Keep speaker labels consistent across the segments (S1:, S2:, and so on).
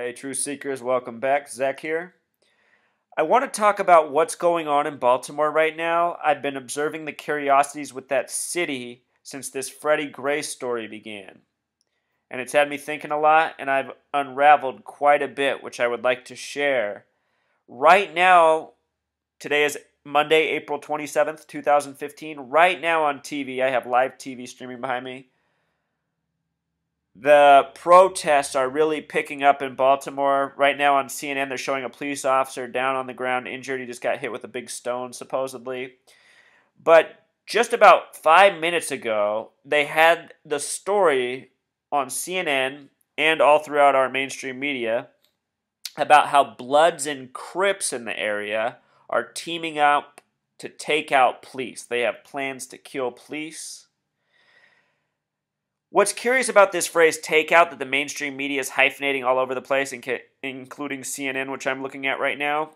S1: Hey, Truth Seekers, welcome back. Zach here. I want to talk about what's going on in Baltimore right now. I've been observing the curiosities with that city since this Freddie Gray story began. And it's had me thinking a lot, and I've unraveled quite a bit, which I would like to share. Right now, today is Monday, April 27th, 2015. Right now on TV, I have live TV streaming behind me. The protests are really picking up in Baltimore. Right now on CNN, they're showing a police officer down on the ground injured. He just got hit with a big stone, supposedly. But just about 5 minutes ago, they had the story on CNN and all throughout our mainstream media about how Bloods and Crips in the area are teaming up to take out police. They have plans to kill police. What's curious about this phrase takeout that the mainstream media is hyphenating all over the place, including CNN, which I'm looking at right now,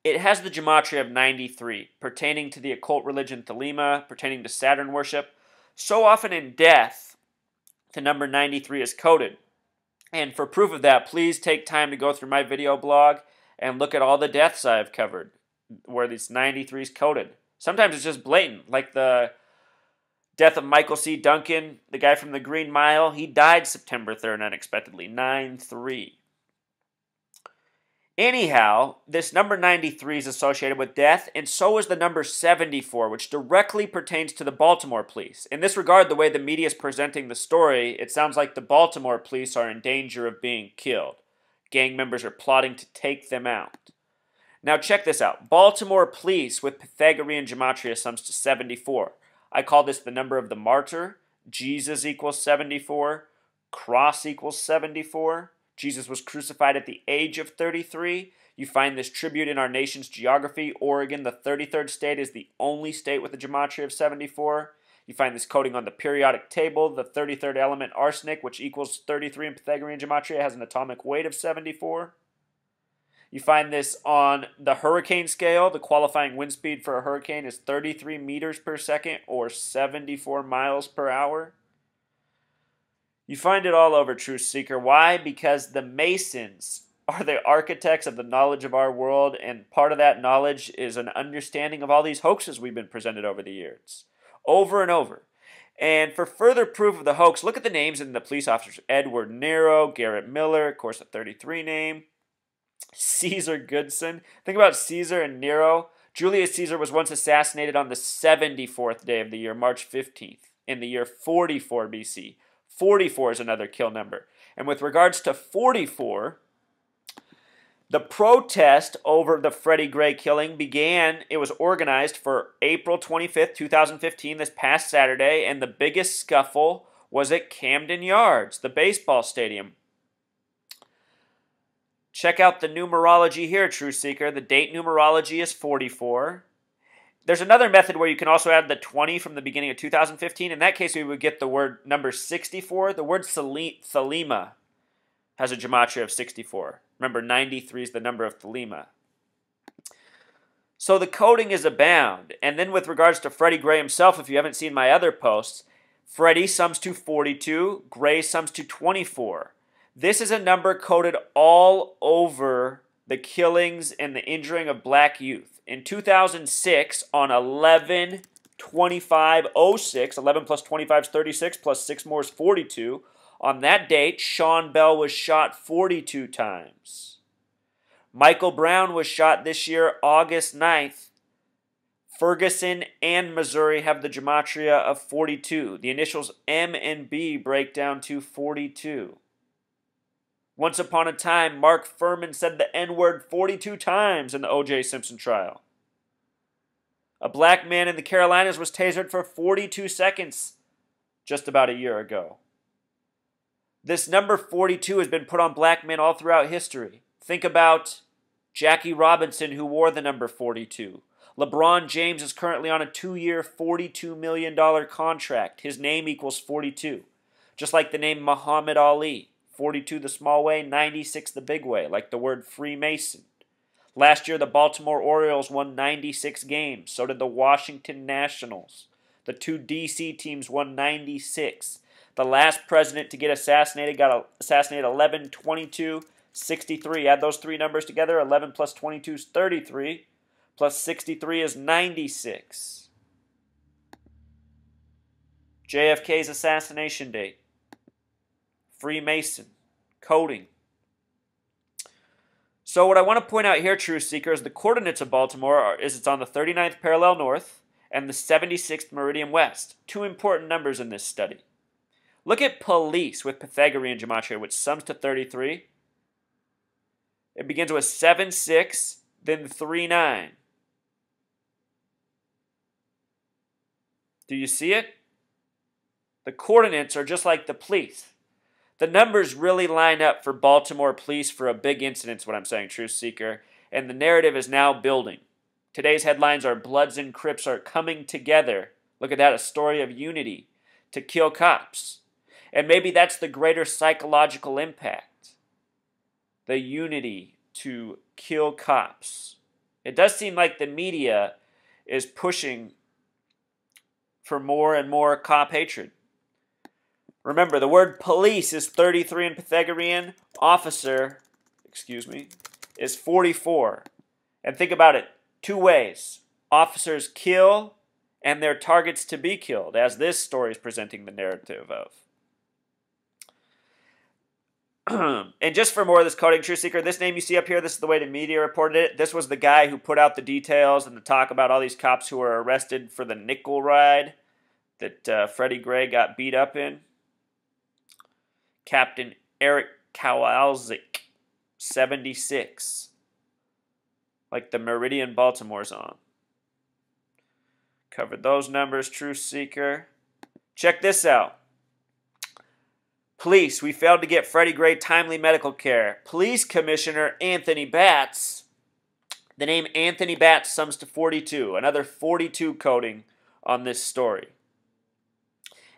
S1: it has the gematria of 93, pertaining to the occult religion Thelema, pertaining to Saturn worship. So often in death, the number 93 is coded. And for proof of that, please take time to go through my video blog and look at all the deaths I've covered where this 93 is coded. Sometimes it's just blatant, like the death of Michael C. Duncan, the guy from the Green Mile. He died September 3rd unexpectedly, 9-3. Anyhow, this number 93 is associated with death, and so is the number 74, which directly pertains to the Baltimore police. In this regard, the way the media is presenting the story, it sounds like the Baltimore police are in danger of being killed. Gang members are plotting to take them out. Now check this out. Baltimore police with Pythagorean gematria sums to 74. I call this the number of the martyr. Jesus equals 74. Cross equals 74. Jesus was crucified at the age of 33. You find this tribute in our nation's geography. Oregon, the 33rd state, is the only state with a gematria of 74. You find this coding on the periodic table. The 33rd element, arsenic, which equals 33 in Pythagorean gematria, has an atomic weight of 74. You find this on the hurricane scale. The qualifying wind speed for a hurricane is 33 meters per second or 74 miles per hour. You find it all over, Truth Seeker. Why? Because the Masons are the architects of the knowledge of our world, and part of that knowledge is an understanding of all these hoaxes we've been presented over the years, over and over. And for further proof of the hoax, look at the names in the police officers. Edward Nero, Garrett Miller, of course, a 33 name. Caesar Goodson. Think about Caesar and Nero. Julius Caesar was once assassinated on the 74th day of the year, March 15th, in the year 44 BC. 44 is another kill number. And with regards to 44, the protest over the Freddie Gray killing began, it was organized for April 25th, 2015, this past Saturday, and the biggest scuffle was at Camden Yards, the baseball stadium. Check out the numerology here, Truth Seeker. The date numerology is 44. There's another method where you can also add the 20 from the beginning of 2015. In that case, we would get the word number 64. The word Thelema has a gematria of 64. Remember, 93 is the number of Thelema. So the coding is abound. And then with regards to Freddie Gray himself, if you haven't seen my other posts, Freddie sums to 42, Gray sums to 24. This is a number coded all over the killings and the injuring of black youth. In 2006, on 11/25/06, 11 plus 25 is 36, plus 6 more is 42. On that date, Sean Bell was shot 42 times. Michael Brown was shot this year, August 9th. Ferguson and Missouri have the gematria of 42. The initials M and B break down to 42. Once upon a time, Mark Furman said the N-word 42 times in the O.J. Simpson trial. A black man in the Carolinas was tasered for 42 seconds just about a year ago. This number 42 has been put on black men all throughout history. Think about Jackie Robinson, who wore the number 42. LeBron James is currently on a 2-year, $42 million contract. His name equals 42. Just like the name Muhammad Ali. 42 the small way, 96 the big way, like the word Freemason. Last year, the Baltimore Orioles won 96 games. So did the Washington Nationals. The two D.C. teams won 96. The last president to get assassinated got assassinated 11/22/63. Add those three numbers together. 11 plus 22 is 33. Plus 63 is 96. JFK's assassination date. Freemason. Coding. So what I want to point out here, Truth Seeker, is the coordinates of Baltimore it's on the 39th parallel north and the 76th meridian west. Two important numbers in this study. Look at police with Pythagorean gematria, which sums to 33. It begins with 7-6, then 3-9. Do you see it? The coordinates are just like the police. The numbers really line up for Baltimore police for a big incident, is what I'm saying, Truth Seeker. And the narrative is now building. Today's headlines are Bloods and Crips are coming together. Look at that, a story of unity to kill cops. And maybe that's the greater psychological impact. The unity to kill cops. It does seem like the media is pushing for more and more cop hatred. Remember, the word police is 33 in Pythagorean. Officer, is 44. And think about it, two ways. Officers kill and their targets to be killed, as this story is presenting the narrative of. And just for more of this coding, Truth Seeker, this name you see up here, this is the way the media reported it. This was the guy who put out the details and the talk about all these cops who were arrested for the nickel ride that Freddie Gray got beat up in. Captain Eric Kowalczyk, 76. Like the Meridian Baltimore's on. Covered those numbers, Truth Seeker. Check this out. Police, we failed to get Freddie Gray timely medical care. Police Commissioner Anthony Batts. The name Anthony Batts sums to 42. Another 42 coding on this story.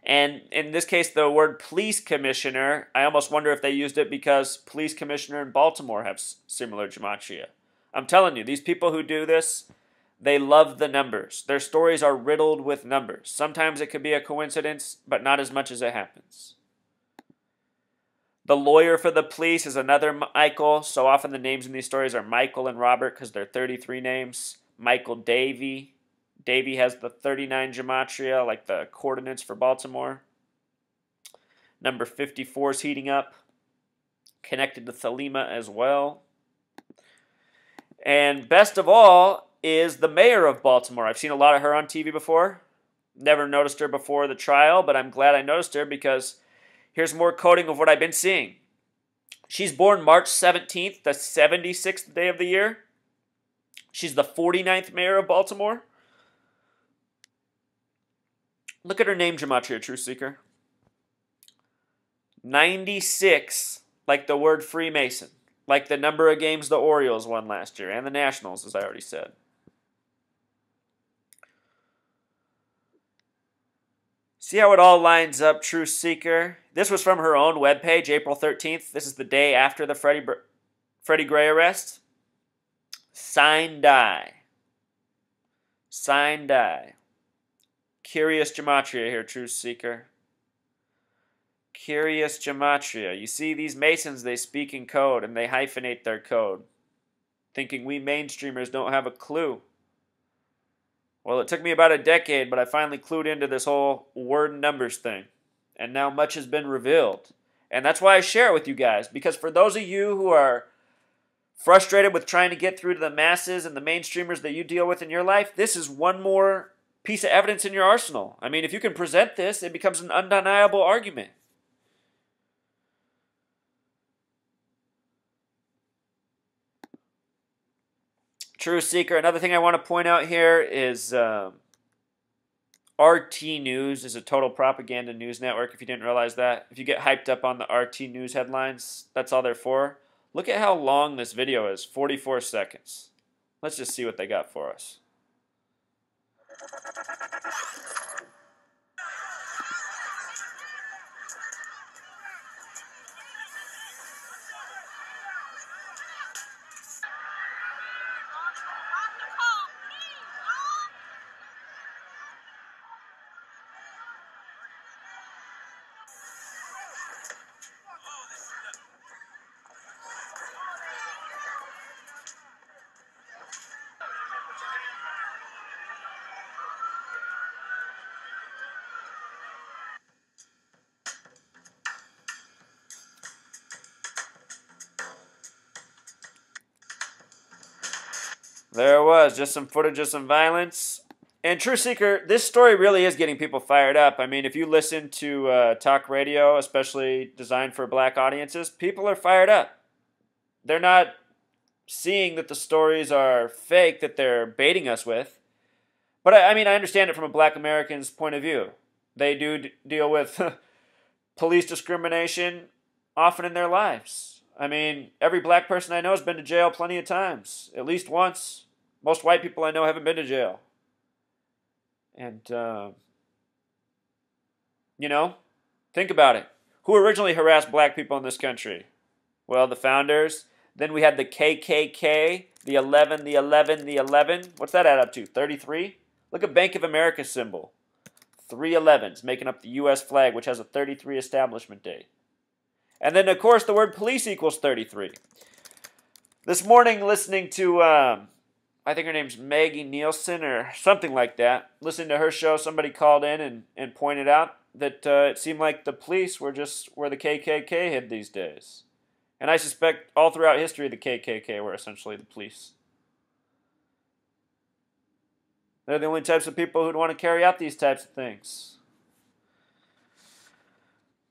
S1: And in this case, the word police commissioner, I almost wonder if they used it because police commissioner in Baltimore have similar gematria. I'm telling you, these people who do this, they love the numbers. Their stories are riddled with numbers. Sometimes it could be a coincidence, but not as much as it happens. The lawyer for the police is another Michael. So often the names in these stories are Michael and Robert because they're 33 names. Michael Davey. Davey has the 39 gematria, like the coordinates for Baltimore. Number 54 is heating up. Connected to Thelema as well. And best of all is the mayor of Baltimore. I've seen a lot of her on TV before. Never noticed her before the trial, but I'm glad I noticed her because here's more coding of what I've been seeing. She's born March 17th, the 76th day of the year. She's the 49th mayor of Baltimore. Look at her name gematria, Truth Seeker. 96, like the word Freemason. Like the number of games the Orioles won last year, and the Nationals, as I already said. See how it all lines up, Truth Seeker? This was from her own webpage, April 13th. This is the day after the Freddie Gray arrest. Sign die. Sign die. Curious gematria here, Truth Seeker. Curious gematria. You see, these Masons, they speak in code and they hyphenate their code, thinking we mainstreamers don't have a clue. Well, it took me about a decade, but I finally clued into this whole word and numbers thing. And now much has been revealed. And that's why I share it with you guys, because for those of you who are frustrated with trying to get through to the masses and the mainstreamers that you deal with in your life, this is one more piece of evidence in your arsenal. I mean, if you can present this, it becomes an undeniable argument. Truth Seeker, another thing I want to point out here is RT News is a total propaganda news network, if you didn't realize that. If you get hyped up on the RT News headlines, that's all they're for. Look at how long this video is, 44 seconds. Let's just see what they got for us. There it was, just some footage of some violence. And Truth Seeker, this story really is getting people fired up. I mean, if you listen to talk radio, especially designed for black audiences, people are fired up. They're not seeing that the stories are fake that they're baiting us with. But I mean, I understand it from a black American's point of view. They do deal with police discrimination often in their lives. I mean, every black person I know has been to jail plenty of times, at least once. Most white people I know haven't been to jail. And, think about it. Who originally harassed black people in this country? Well, the founders. Then we had the KKK, the 11, the 11, the 11. What's that add up to? 33? Look at Bank of America's symbol. 3 11s, making up the U.S. flag, which has a 33 establishment date. And then, of course, the word police equals 33. This morning, listening to, I think her name's Maggie Nielsen or something like that. Listening to her show, somebody called in and pointed out that it seemed like the police were just where the KKK hid these days. And I suspect all throughout history, the KKK were essentially the police. They're the only types of people who'd want to carry out these types of things.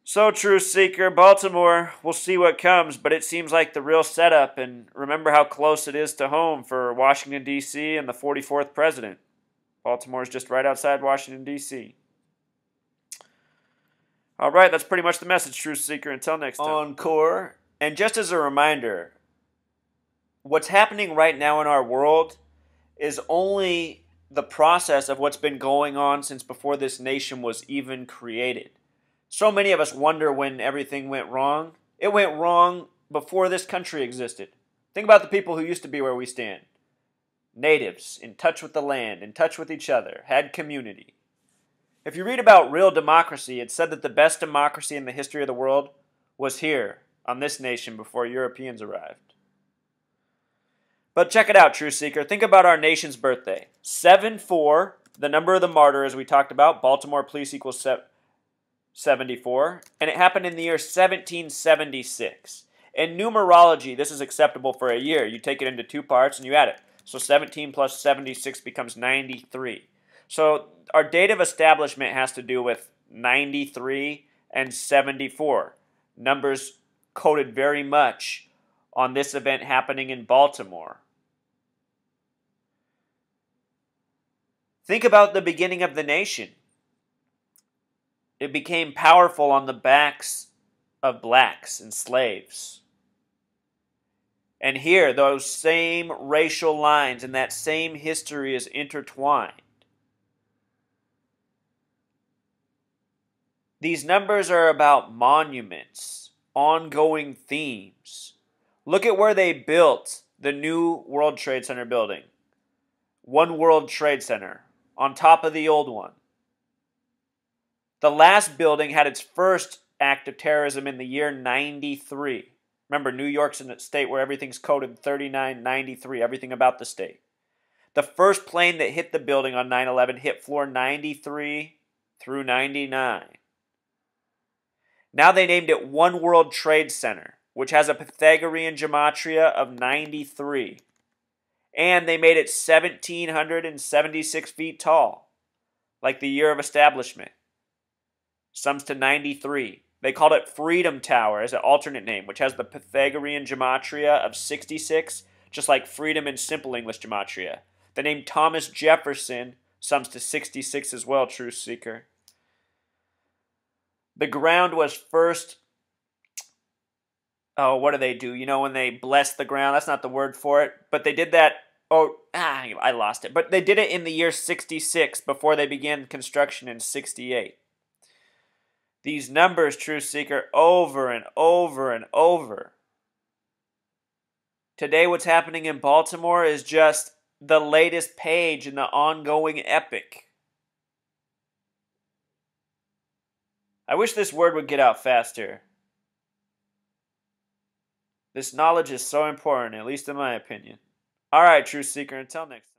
S1: So, Truth Seeker, Baltimore, we'll see what comes, but it seems like the real setup, and remember how close it is to home for Washington, D.C. and the 44th president. Baltimore's just right outside Washington, D.C. All right, that's pretty much the message, Truth Seeker. Until next time. Encore. And just as a reminder, what's happening right now in our world is only the process of what's been going on since before this nation was even created. So many of us wonder when everything went wrong. It went wrong before this country existed. Think about the people who used to be where we stand. Natives, in touch with the land, in touch with each other, had community. If you read about real democracy, it said that the best democracy in the history of the world was here, on this nation, before Europeans arrived. But check it out, Truth Seeker. Think about our nation's birthday. 7-4, the number of the martyr, as we talked about. Baltimore police equals 74. And it happened in the year 1776. In numerology, this is acceptable for a year. You take it into two parts and you add it. So 17 plus 76 becomes 93. So our date of establishment has to do with 93 and 74. Numbers coded very much on this event happening in Baltimore. Think about the beginning of the nation. It became powerful on the backs of blacks and slaves. And here, those same racial lines and that same history is intertwined. These numbers are about monuments, ongoing themes. Look at where they built the new World Trade Center building. One World Trade Center on top of the old one. The last building had its first act of terrorism in the year 93. Remember, New York's in a state where everything's coded 3993, everything about the state. The first plane that hit the building on 9/11 hit floor 93 through 99. Now they named it One World Trade Center, which has a Pythagorean gematria of 93. And they made it 1,776 feet tall, like the year of establishment. Sums to 93. They called it Freedom Tower as an alternate name, which has the Pythagorean gematria of 66, just like freedom in simple English gematria. The name Thomas Jefferson sums to 66 as well, Truth Seeker. The ground was first... Oh, what do they do? You know when they bless the ground? That's not the word for it. But they did that... I lost it. But they did it in the year 66 before they began construction in 68. These numbers, Truth Seeker, over and over and over. Today what's happening in Baltimore is just the latest page in the ongoing epic. I wish this word would get out faster. This knowledge is so important, at least in my opinion. All right, Truth Seeker, until next time.